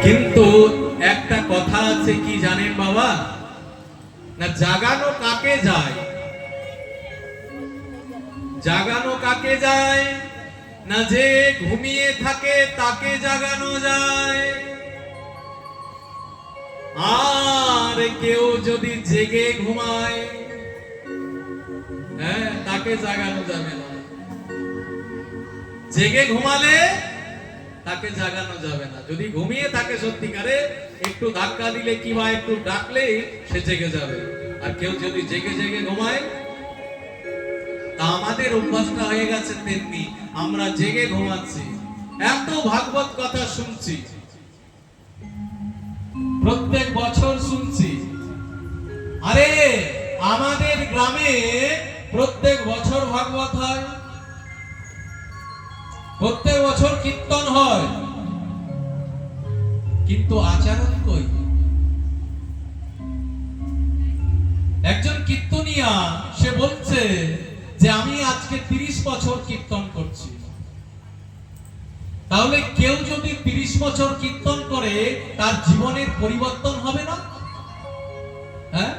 কিন্তু একটা কথা আছে, কি জানেন বাবা? না জাগানো কাকে যায়? জাগানো কাকে যায়? না যে ঘুমিয়ে থাকে তাকে জাগানো যায়। আর কেউ যদি জেগে ঘুমায়, হ্যাঁ, তাকে জাগানো যাবে না। জেগে ঘুমালে তাকে জাগানো যাবে না। যদি ঘুমিয়ে থাকে সত্যিকারে, একটু ধাক্কা দিলে কিংবা একটু ডাকলেই সে জেগে যাবে। আর কেউ যদি জেগে জেগে ঘুমায়, তা আমাদের অভ্যাসটা হয়ে গেছে তেমনি, আমরা জেগে ঘুমাচ্ছি, এত ভাগবত কথা শুনছি, প্রত্যেক বছর শুনছি। আরে আমাদের গ্রামে প্রত্যেক বছর ভাগবত হয়, প্রত্যেক বছর কীর্তন হয়, কিন্তু আচরণ কই? একজন কীর্তনিয়া সে বলছে যে আমি আজকে 30 বছর কীর্তন করছি। তাহলে কেউ যদি 30 বছর কীর্তন করে, তার জীবনের পরিবর্তন হবে না? হ্যাঁ,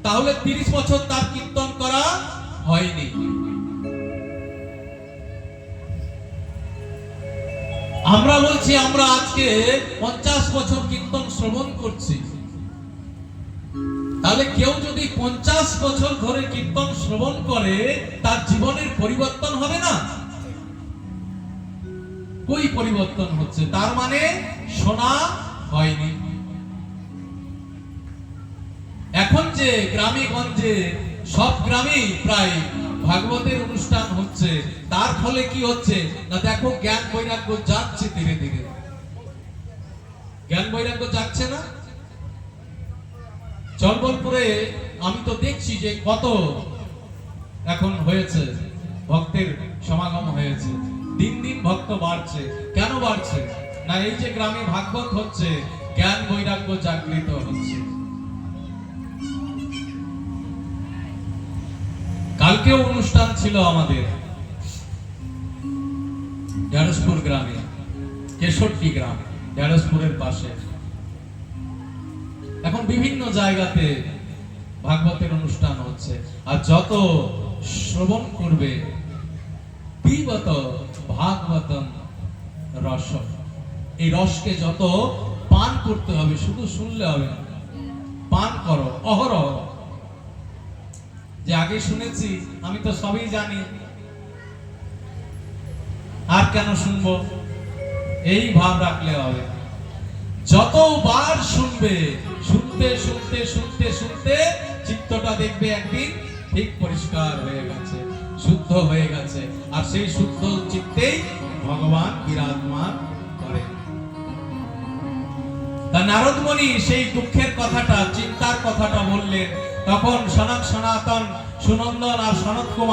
তাহলে 30 বছর তার কীর্তন করা হয়নি। আমরা বলছি আমরা আজকে 50 বছর কীর্তন শ্রবণ করছি। তাহলে কেউ যদি 50 বছর ধরে কীর্তন শ্রবণ করে, তার জীবনের পরিবর্তন হবে না? কই পরিবর্তন হচ্ছে? তার মানে শোনা হয়নি। এখন যে গ্রামে গঞ্জে সব গ্রামেই প্রায় ভাগবতের অনুষ্ঠান হচ্ছে, তার ফলে কি হচ্ছে না, দেখো জ্ঞান বৈরাগ্য যাচ্ছে ধীরে ধীরে। জ্ঞান বৈরাগ্য যাচ্ছে না? চলবলপুরে আমি তো দেখছি যে কত এখন হয়েছে, ভক্তের সমাগম হয়েছে, দিন দিন ভক্ত বাড়ছে। কেন বাড়ছে? না এই যে গ্রামে ভাগবত হচ্ছে, জ্ঞান বৈরাগ্য জাগৃত হচ্ছে। কালকেও অনুষ্ঠান ছিল আমাদের ঢেঁড়সপুর গ্রামে, কেশরটি গ্রাম, ঢেঁড়সপুরের পাশে। এখন বিভিন্ন জায়গাতে ভাগবতের অনুষ্ঠান হচ্ছে, আর যত শ্রবণ করবে পিবত ভাগবতম রস, এই রসকে যত পান করতে হবে, শুধু শুনলে হবে না, পান করো অহরহ। যে আগে শুনেছি আমি তো সবই জানি, আর কেন শুনবো, এই ভাব রাখলে হবে। যতবার শুনবে, শুনতে শুনতে শুনতে শুনতে চিত্তটা দেখবে একদিন ঠিক পরিষ্কার হয়ে গেছে, শুদ্ধ হয়ে গেছে, আর সেই শুদ্ধ চিত্তেই ভগবান বিরাজমান করে। তা নারদ মুনি সেই দুঃখের কথাটা, চিন্তার কথাটা বললেন, তখন সনক সনাতন সুনন্দন আর সনত কুমার